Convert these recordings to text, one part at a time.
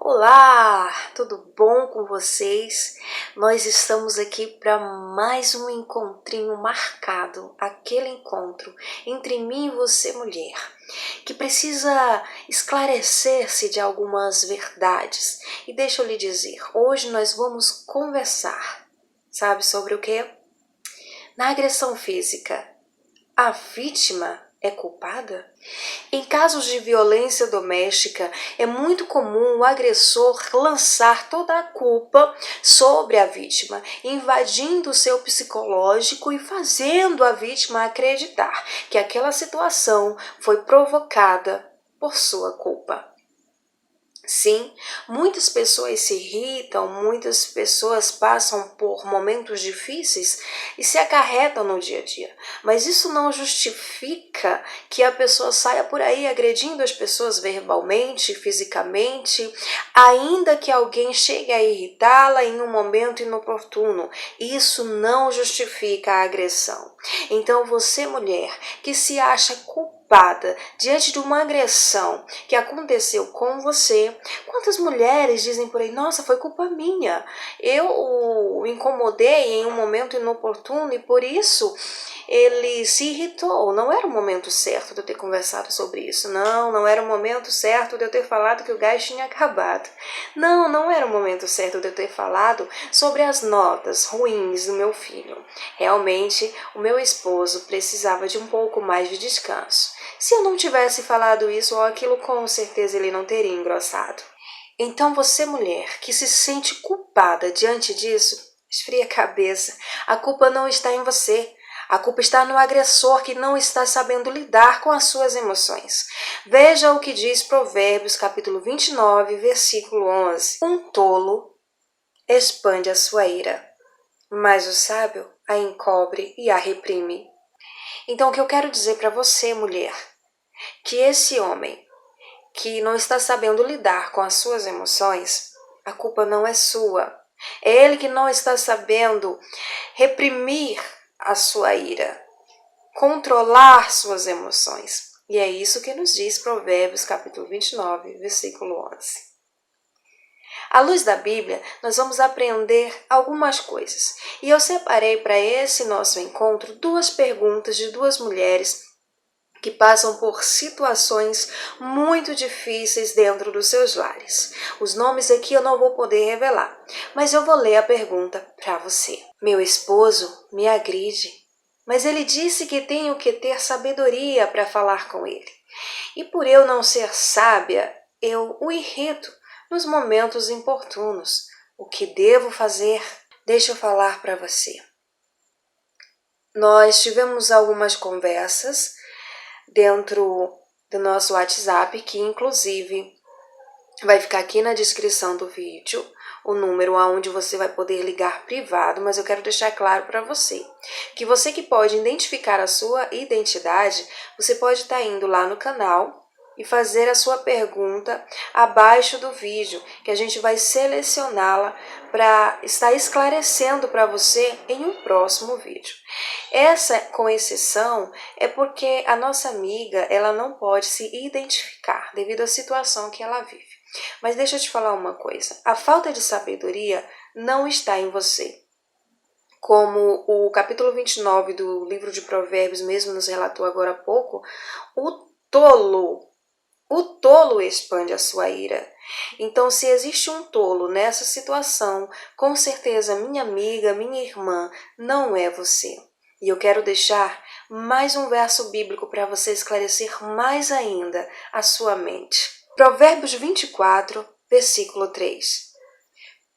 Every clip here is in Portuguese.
Olá, tudo bom com vocês? Nós estamos aqui para mais um encontrinho marcado, aquele encontro entre mim e você, mulher, que precisa esclarecer-se de algumas verdades. E deixa eu lhe dizer, hoje nós vamos conversar, sabe sobre o quê? Na agressão física, a vítima é culpada? Em casos de violência doméstica, é muito comum o agressor lançar toda a culpa sobre a vítima, invadindo o seu psicológico e fazendo a vítima acreditar que aquela situação foi provocada por sua culpa. Sim, muitas pessoas se irritam, muitas pessoas passam por momentos difíceis e se acarretam no dia a dia. Mas isso não justifica que a pessoa saia por aí agredindo as pessoas verbalmente, fisicamente, ainda que alguém chegue a irritá-la em um momento inoportuno. Isso não justifica a agressão. Então você, mulher, que se acha culpada diante de uma agressão que aconteceu com você, quantas mulheres dizem por aí, nossa, foi culpa minha, eu o incomodei em um momento inoportuno e por isso ele se irritou, não era o momento certo de eu ter conversado sobre isso, não era o momento certo de eu ter falado que o gás tinha acabado, não era o momento certo de eu ter falado sobre as notas ruins do meu filho, realmente o meu esposo precisava de um pouco mais de descanso. Se eu não tivesse falado isso ou aquilo, com certeza ele não teria engrossado. Então você, mulher, que se sente culpada diante disso, esfria a cabeça. A culpa não está em você. A culpa está no agressor que não está sabendo lidar com as suas emoções. Veja o que diz Provérbios, capítulo 29, versículo 11. Um tolo expande a sua ira, mas o sábio a encobre e a reprime. Então o que eu quero dizer para você, mulher, que esse homem que não está sabendo lidar com as suas emoções, a culpa não é sua. É ele que não está sabendo reprimir a sua ira, controlar suas emoções. E é isso que nos diz Provérbios capítulo 29, versículo 11. À luz da Bíblia, nós vamos aprender algumas coisas. E eu separei para esse nosso encontro duas perguntas de duas mulheres que passam por situações muito difíceis dentro dos seus lares. Os nomes aqui eu não vou poder revelar, mas eu vou ler a pergunta para você. Meu esposo me agride, mas ele disse que tenho que ter sabedoria para falar com ele. E por eu não ser sábia, eu o irrito nos momentos importunos. O que devo fazer? Deixa eu falar para você. Nós tivemos algumas conversas dentro do nosso WhatsApp, que inclusive vai ficar aqui na descrição do vídeo, o número aonde você vai poder ligar privado, mas eu quero deixar claro para você, que você que pode identificar a sua identidade, você pode estar indo lá no canal e fazer a sua pergunta abaixo do vídeo, que a gente vai selecioná-la para estar esclarecendo para você em um próximo vídeo. Essa, com exceção, é porque a nossa amiga ela não pode se identificar devido à situação que ela vive. Mas deixa eu te falar uma coisa, a falta de sabedoria não está em você. Como o capítulo 29 do livro de Provérbios mesmo nos relatou agora há pouco, o tolo expande a sua ira. Então, se existe um tolo nessa situação, com certeza minha amiga, minha irmã, não é você. E eu quero deixar mais um verso bíblico para você esclarecer mais ainda a sua mente. Provérbios 24, versículo 3.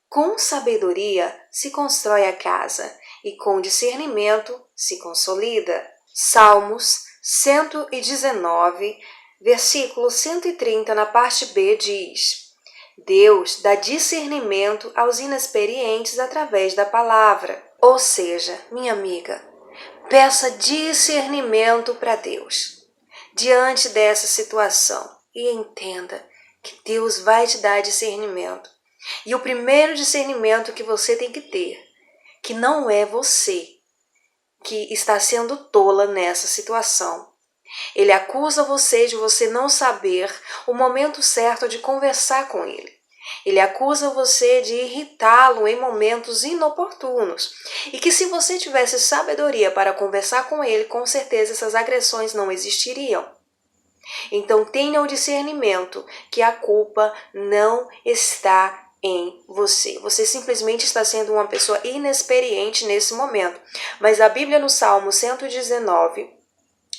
Com sabedoria se constrói a casa, e com discernimento se consolida. Salmos 119, versículo 130, na parte B, diz: Deus dá discernimento aos inexperientes através da palavra. Ou seja, minha amiga, peça discernimento para Deus diante dessa situação e entenda que Deus vai te dar discernimento. E o primeiro discernimento que você tem que ter, que não é você que está sendo tola nessa situação. Ele acusa você de você não saber o momento certo de conversar com ele. Ele acusa você de irritá-lo em momentos inoportunos e que se você tivesse sabedoria para conversar com ele, com certeza essas agressões não existiriam. Então tenha o discernimento que a culpa não está em você. Você simplesmente está sendo uma pessoa inexperiente nesse momento. Mas a Bíblia no Salmo 119,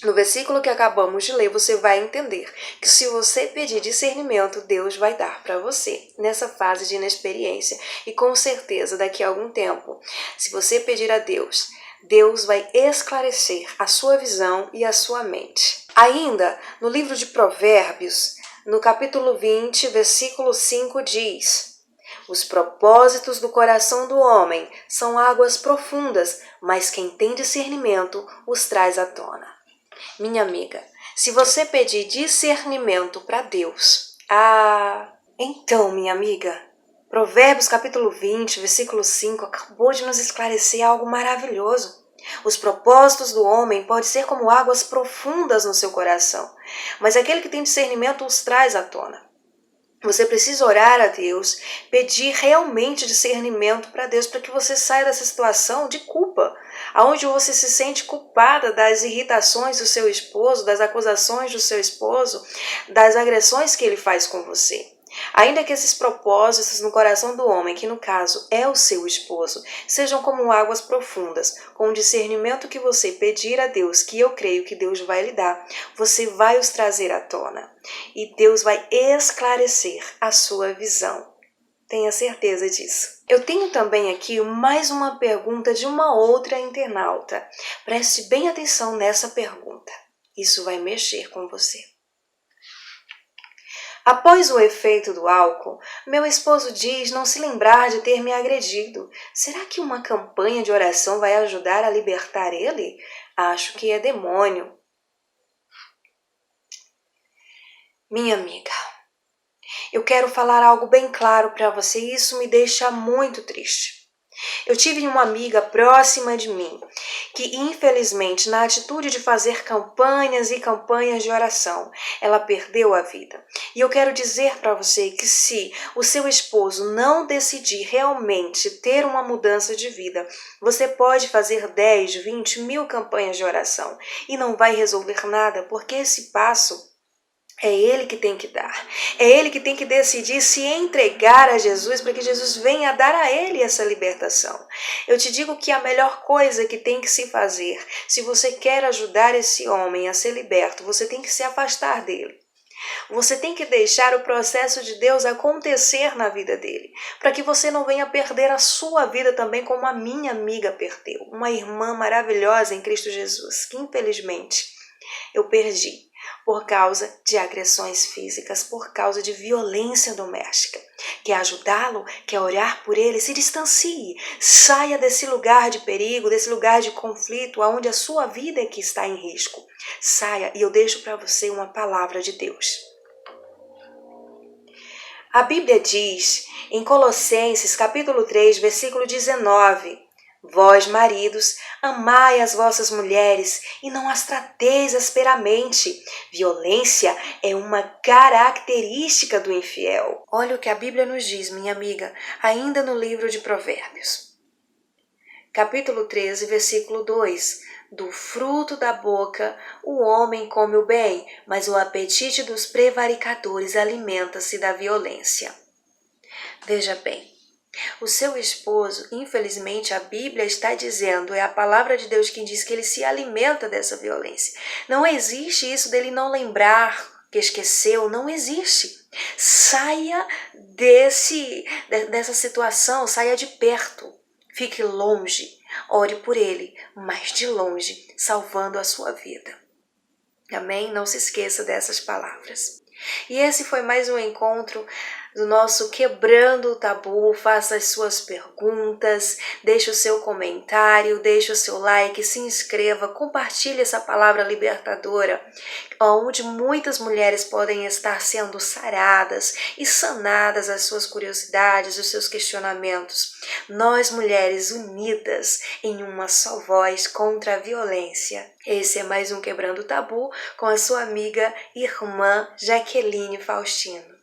no versículo que acabamos de ler, você vai entender que se você pedir discernimento, Deus vai dar para você nessa fase de inexperiência. E com certeza, daqui a algum tempo, se você pedir a Deus, Deus vai esclarecer a sua visão e a sua mente. Ainda, no livro de Provérbios, no capítulo 20, versículo 5, diz: os propósitos do coração do homem são águas profundas, mas quem tem discernimento os traz à tona. Minha amiga, se você pedir discernimento para Deus, então, minha amiga, Provérbios capítulo 20, versículo 5, acabou de nos esclarecer algo maravilhoso. Os propósitos do homem podem ser como águas profundas no seu coração, mas aquele que tem discernimento os traz à tona. Você precisa orar a Deus, pedir realmente discernimento para Deus, para que você saia dessa situação de culpa, aonde você se sente culpada das irritações do seu esposo, das acusações do seu esposo, das agressões que ele faz com você. Ainda que esses propósitos no coração do homem, que no caso é o seu esposo, sejam como águas profundas, com o discernimento que você pedir a Deus, que eu creio que Deus vai lhe dar, você vai os trazer à tona. E Deus vai esclarecer a sua visão. Tenha certeza disso. Eu tenho também aqui mais uma pergunta de uma outra internauta. Preste bem atenção nessa pergunta. Isso vai mexer com você. Após o efeito do álcool, meu esposo diz não se lembrar de ter me agredido. Será que uma campanha de oração vai ajudar a libertar ele? Acho que é demônio. Minha amiga, eu quero falar algo bem claro para você e isso me deixa muito triste. Eu tive uma amiga próxima de mim que, infelizmente, na atitude de fazer campanhas e campanhas de oração, ela perdeu a vida. E eu quero dizer para você que se o seu esposo não decidir realmente ter uma mudança de vida, você pode fazer 10, 20 mil campanhas de oração e não vai resolver nada, porque esse passo é ele que tem que dar. É ele que tem que decidir se entregar a Jesus para que Jesus venha dar a ele essa libertação. Eu te digo que a melhor coisa que tem que se fazer, se você quer ajudar esse homem a ser liberto, você tem que se afastar dele. Você tem que deixar o processo de Deus acontecer na vida dele, para que você não venha perder a sua vida também como a minha amiga perdeu. Uma irmã maravilhosa em Cristo Jesus, que infelizmente eu perdi por causa de agressões físicas, por causa de violência doméstica. Quer ajudá-lo? Quer orar por ele? Se distancie. Saia desse lugar de perigo, desse lugar de conflito, onde a sua vida é que está em risco. Saia e eu deixo para você uma palavra de Deus. A Bíblia diz em Colossenses capítulo 3, versículo 19... Vós, maridos, amai as vossas mulheres e não as trateis asperamente. Violência é uma característica do infiel. Olha o que a Bíblia nos diz, minha amiga, ainda no livro de Provérbios. Capítulo 13, versículo 2. Do fruto da boca o homem come o bem, mas o apetite dos prevaricadores alimenta-se da violência. Veja bem. O seu esposo, infelizmente, a Bíblia está dizendo, é a palavra de Deus quem diz que ele se alimenta dessa violência. Não existe isso dele não lembrar que esqueceu, não existe. Saia dessa situação, saia de perto, fique longe, ore por ele, mas de longe, salvando a sua vida. Amém? Não se esqueça dessas palavras. E esse foi mais um encontro do nosso Quebrando o Tabu. Faça as suas perguntas, deixe o seu comentário, deixe o seu like, se inscreva, compartilhe essa palavra libertadora, onde muitas mulheres podem estar sendo saradas e sanadas as suas curiosidades, os seus questionamentos. Nós, mulheres unidas em uma só voz contra a violência. Esse é mais um Quebrando o Tabu com a sua amiga e irmã Jaqueline Faustino.